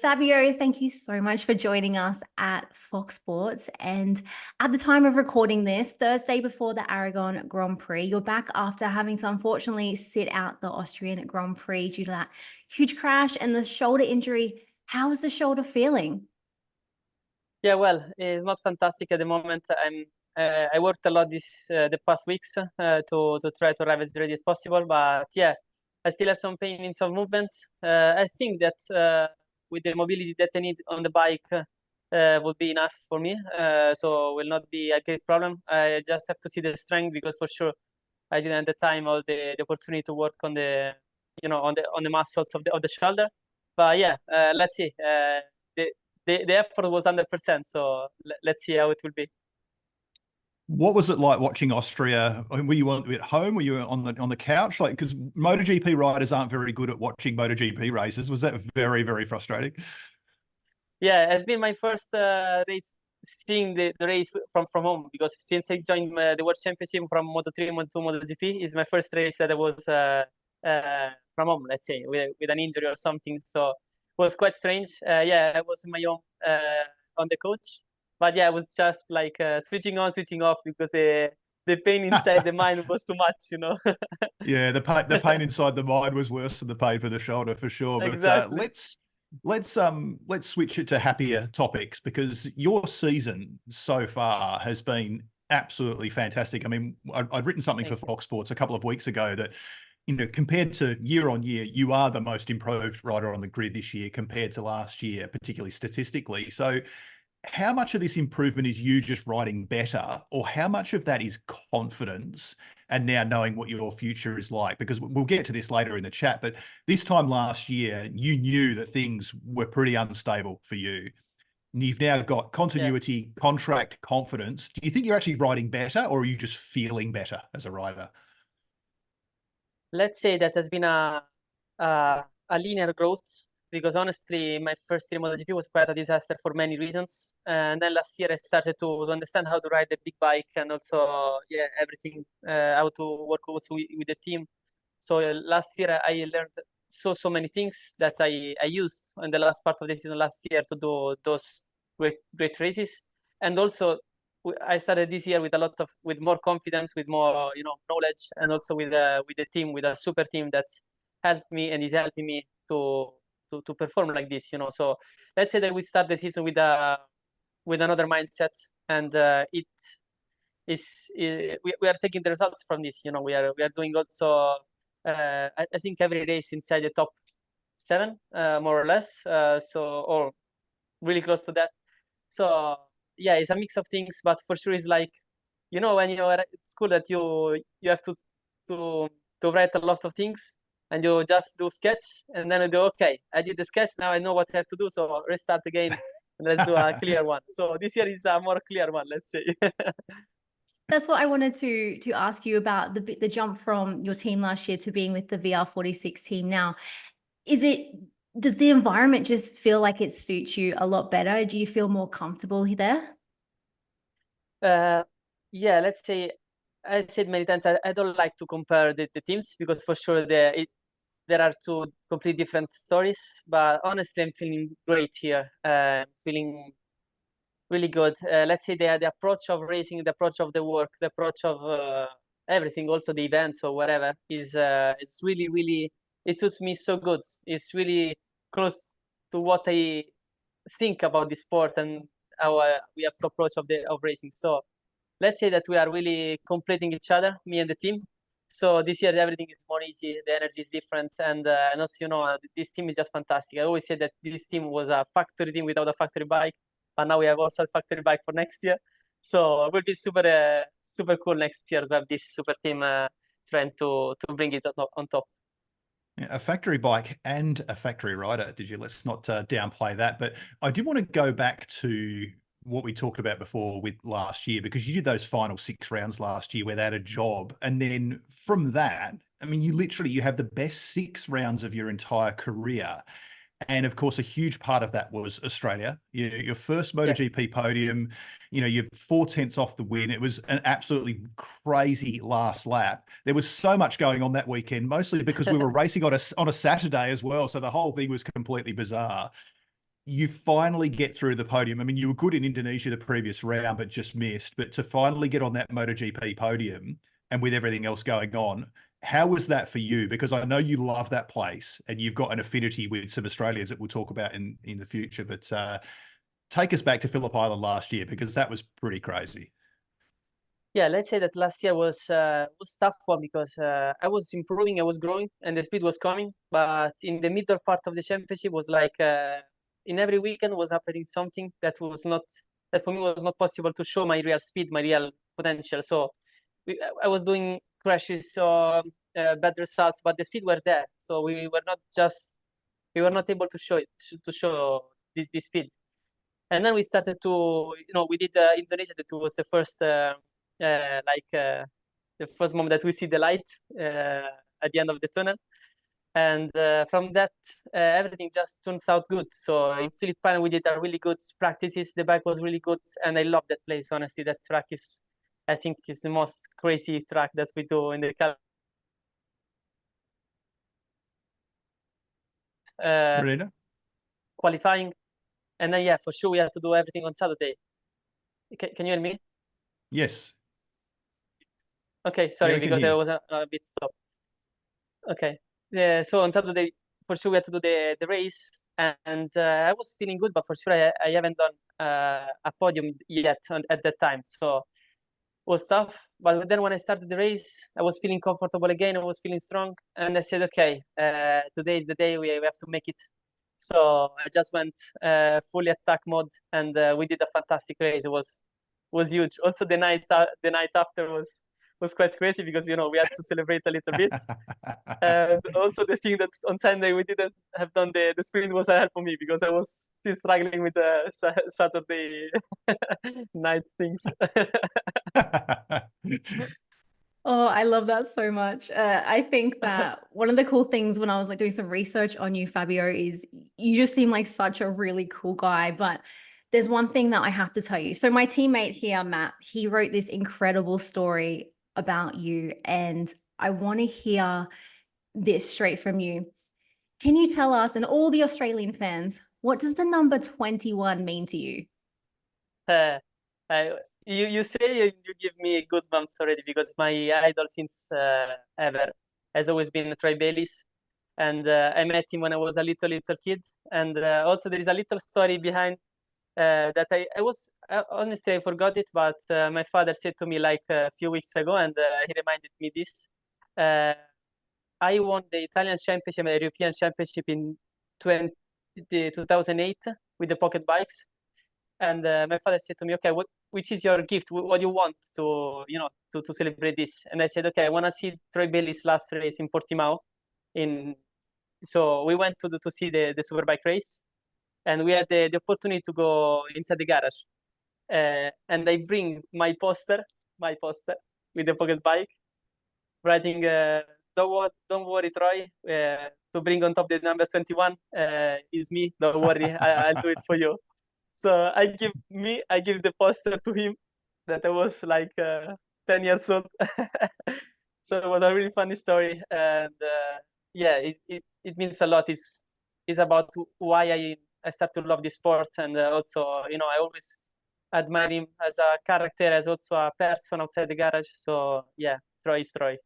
Fabio, thank you so much for joining us at Fox Sports. And at the time of recording this, Thursday before the Aragon Grand Prix, you're back after having to unfortunately sit out the Austrian Grand Prix due to that huge crash and the shoulder injury. How is the shoulder feeling? Yeah, well, it's not fantastic at the moment. I worked a lot the past weeks to try to arrive as ready as possible, but yeah, I still have some pain in some movements. I think that with the mobility that I need on the bike would be enough for me, so will not be a great problem. I just have to see the strength because for sure I didn't have the time or the opportunity to work on the on the muscles of the shoulder. But yeah, let's see. The, the effort was 100%, so let's see how it will be. What was it like watching Austria? I mean, were you at home? Were you on the couch? Like, because MotoGP riders aren't very good at watching MotoGP races. Was that very, very frustrating? Yeah, it's been my first race seeing the race from home because since I joined the World Championship from Moto3, Moto2, MotoGP, is my first race that I was from home, let's say, with an injury or something. So it was quite strange. Yeah, I was on my own on the coach, but yeah, I was just like switching on, switching off because the pain inside the mind was too much. Yeah, the pain inside the mind was worse than the pain for the shoulder for sure. But Exactly. let's switch it to happier topics because your season so far has been absolutely fantastic. I mean, I'd written something for Thank you. Fox Sports a couple of weeks ago that, compared to year on year, you are the most improved rider on the grid this year compared to last year, particularly statistically. So how much of this improvement is you just riding better, or how much of that is confidence and now knowing what your future is like? Because we'll get to this later in the chat, but this time last year, you knew that things were pretty unstable for you. And you've now got Yeah. continuity, contract, confidence. Do you think you're actually riding better, or are you just feeling better as a rider? Let's say that has been a linear growth because honestly, my first year in MotoGP was quite a disaster for many reasons. And then last year, I started to understand how to ride the big bike and also, yeah, everything, how to work also with the team. So last year, I learned so many things that I used in the last part of the season last year to do those great races. And also, I started this year with with more confidence, with more knowledge, and also with the team, with a super team that helped me and is helping me to perform like this. So let's say that we start the season with another mindset, and it is we are taking the results from this. We are doing also. I think every race inside the top seven, more or less. Or really close to that. So yeah, it's a mix of things, but for sure it's like when you're at school that you have to to write a lot of things and you just do sketch and then you do okay, I did the sketch, now I know what I have to do, so restart again and let's do a clear one. So this year is a more clear one, let's say. That's what I wanted to ask you about the jump from your team last year to being with the VR46 team now. Is it Does the environment just feel like it suits you a lot better? Do you feel more comfortable there? uh, yeah, let's say I said many times I don't like to compare the teams because for sure there are two complete different stories. But honestly, I'm feeling great here. Feeling really good. Let's say the approach of racing, the approach of the work, the approach of everything, also the events or whatever, is it's really it suits me so good. It's really close to what I think about the sport and how we have to approach of racing. So let's say that we are really completing each other, me and the team. So this year everything is more easy, the energy is different, and also this team is just fantastic. I always say that this team was a factory team without a factory bike, but now we have also a factory bike for next year. So it will be super cool next year to have this super team trying to bring it on top. Yeah, a factory bike and a factory rider. Let's not downplay that. But I did want to go back to what we talked about before with last year, because you did those final 6 rounds last year without a job. And then from that, I mean, you have the best 6 rounds of your entire career. And of course, a huge part of that was Australia. Your first Yeah. MotoGP podium, you're 4/10 off the win. It was an absolutely crazy last lap. There was so much going on that weekend, mostly because we were racing on a Saturday as well. So the whole thing was completely bizarre. you finally get through the podium. I mean, you were good in Indonesia the previous round, but just missed. But to finally get on that MotoGP podium and with everything else going on, how was that for you? Because I know you love that place and you've got an affinity with some Australians that we'll talk about in the future. But take us back to Phillip Island last year, because that was pretty crazy. Yeah, let's say that last year was tough for me because I was improving, I was growing, and the speed was coming. But in the middle part of the championship was like in every weekend was happening something that for me was not possible to show my real speed, my real potential. So I was doing crashes, so bad results, but the speed were there. So we were not able to show the speed. And then we started to, we did Indonesia. That was the first the first moment that we see the light at the end of the tunnel. And from that, everything just turns out good. So in Phillip Island, we did a really good practices. The bike was really good, and I love that place. Honestly, that track I think, is the most crazy track that we do in the Marina? Qualifying. And then, yeah, for sure, we have to do everything on Saturday. Can you hear me? Yes. Okay, sorry, I can because hear I you. was a bit stopped. Okay. Yeah, so on Saturday, for sure, we had to do the race, and I was feeling good, but for sure, I haven't done a podium yet at that time. So it was tough. But then when I started the race, I was feeling comfortable again. I was feeling strong, and I said, okay, today is the day we have to make it. So I just went fully attack mode, and we did a fantastic race. It was huge. Also, the night after was quite crazy because we had to celebrate a little bit. And also the thing that on Sunday we didn't have done the sprint was a help for me because I was still struggling with the Saturday night things. Oh, I love that so much. I think that one of the cool things when I was like doing some research on you, Fabio, is you just seem like such a really cool guy. But there's one thing that I have to tell you. So my teammate here, Matt, he wrote this incredible story about you, and I want to hear this straight from you. Can you tell us and all the Australian fans, what does the number 21 mean to you? You say you give me goosebumps already because my idol since ever has always been Troy Bayliss, and I met him when I was a little kid. And also there is a little story behind that I was honestly I forgot it, but my father said to me like a few weeks ago, and he reminded me this. I won the Italian Championship and the European Championship in 2008 with the pocket bikes. And my father said to me, okay, which is your gift? What do you want to celebrate this? And I said, okay, I want to see Troy Bayliss' last race in Portimao. So we went to see the Superbike race, and we had the opportunity to go inside the garage. And I bring my poster with the pocket bike, writing, don't worry, Troy, to bring on top the number 21 is me. Don't worry, I'll do it for you. So I give the poster to him that I was like 10 years old. So it was a really funny story, and yeah, it means a lot. It's about why I start to love the sport, and also I always admire him as a character, as also a person outside the garage. So yeah, Troy is Troy.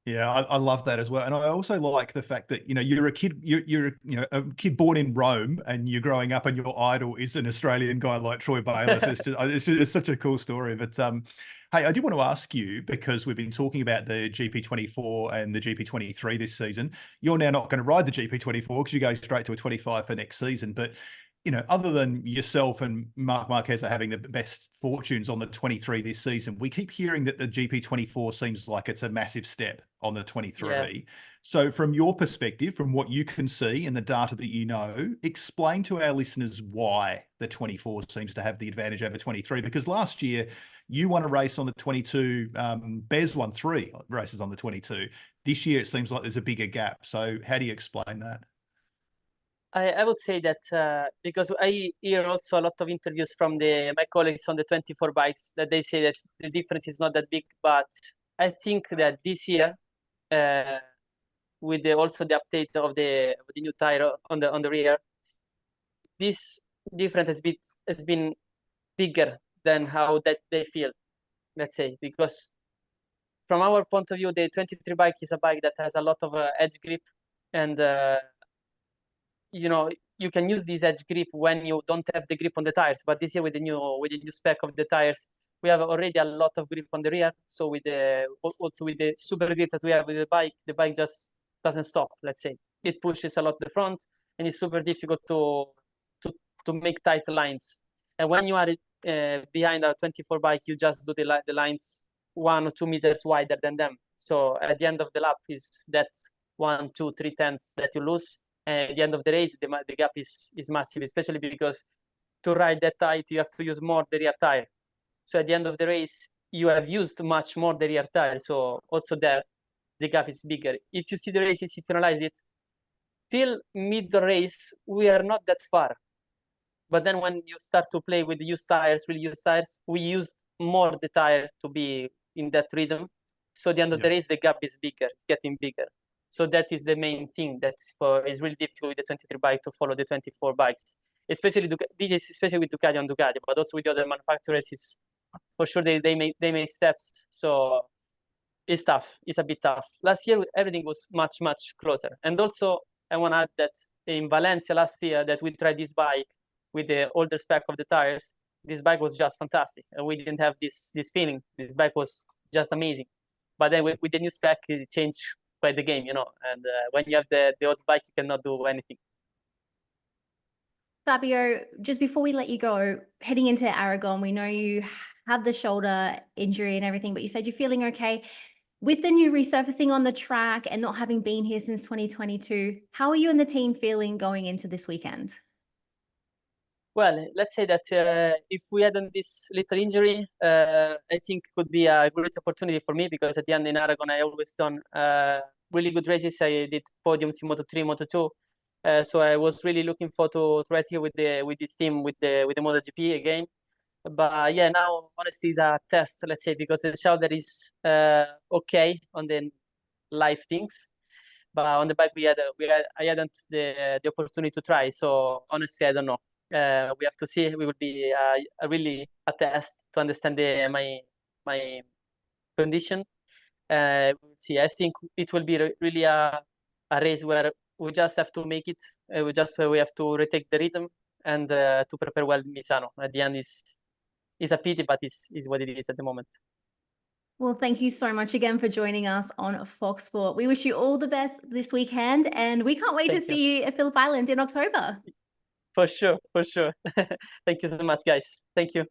Yeah, I love that as well, and I also like the fact that you're a kid, you're a kid born in Rome, and you're growing up, and your idol is an Australian guy like Troy Bayliss. It's such a cool story. But hey, I do want to ask you, because we've been talking about the GP24 and the GP23 this season. You're now not going to ride the GP24 because you go straight to a 25 for next season, but other than yourself and Marc Marquez are having the best fortunes on the 23 this season, we keep hearing that the GP24 seems like it's a massive step on the 23. Yeah. So from your perspective, from what you can see and the data that you know, explain to our listeners why the 24 seems to have the advantage over 23. Because last year you won a race on the 22, Bez won 3 races on the 22. This year it seems like there's a bigger gap. So how do you explain that? I would say that because I hear also a lot of interviews from my colleagues on the 24 bikes that they say that the difference is not that big, but I think that this year, with also the update of the new tire on the rear, this difference has been bigger than how that they feel, let's say, because from our point of view, the 23 bike is a bike that has a lot of edge grip, and you know, you can use this edge grip when you don't have the grip on the tires. But this year with the new spec of the tires, we have already a lot of grip on the rear. So with the also with the super grip that we have with the bike just doesn't stop. Let's say it pushes a lot the front, and it's super difficult to make tight lines. And when you are behind a 24 bike, you just do the lines 1 or 2 meters wider than them. So at the end of the lap is that 1, 2, 3 tenths that you lose. And at the end of the race, the gap is massive, especially because to ride that tight, you have to use more the rear tire. So at the end of the race, you have used much more the rear tire. So also there, the gap is bigger. If you see the races, if you analyze it, till mid-race, we are not that far. But then when you start to play with used tires, we use more the tire to be in that rhythm. So at the end of the race, the gap is bigger, getting bigger. So that is the main thing is really difficult with the 23 bike to follow the 24 bikes, especially with Ducati and Ducati, but also with the other manufacturers. Is for sure they made steps. So it's tough. It's a bit tough. Last year everything was much closer. And also I want to add that in Valencia last year that we tried this bike with the older spec of the tires. This bike was just fantastic, and we didn't have this feeling. This bike was just amazing. But then with the new spec, it changed quite the game, you know. And when you have the old bike, you cannot do anything. Fabio, just before we let you go, heading into Aragon, we know you have the shoulder injury and everything, but you said you're feeling okay. With the new resurfacing on the track and not having been here since 2022, how are you and the team feeling going into this weekend? Well, let's say that if we hadn't this little injury, I think it could be a great opportunity for me, because at the end in Aragon, I always done really good races. I did podiums in Moto3, Moto2. So I was really looking forward to right here with this team, with the MotoGP again. But yeah, now honestly it's a test, let's say, because the shoulder is okay on the live things, but on the bike I hadn't the opportunity to try. So honestly, I don't know. We have to see. We will be really a test to understand my condition. We'll see. I think it will be really a race where we just have to make it. We have to retake the rhythm and to prepare well Misano. At the end, it's a pity, but it's what it is at the moment. Well, thank you so much again for joining us on Fox Sport. We wish you all the best this weekend, and we can't wait to see you at Phillip Island in October. For sure. Thank you so much, guys. Thank you.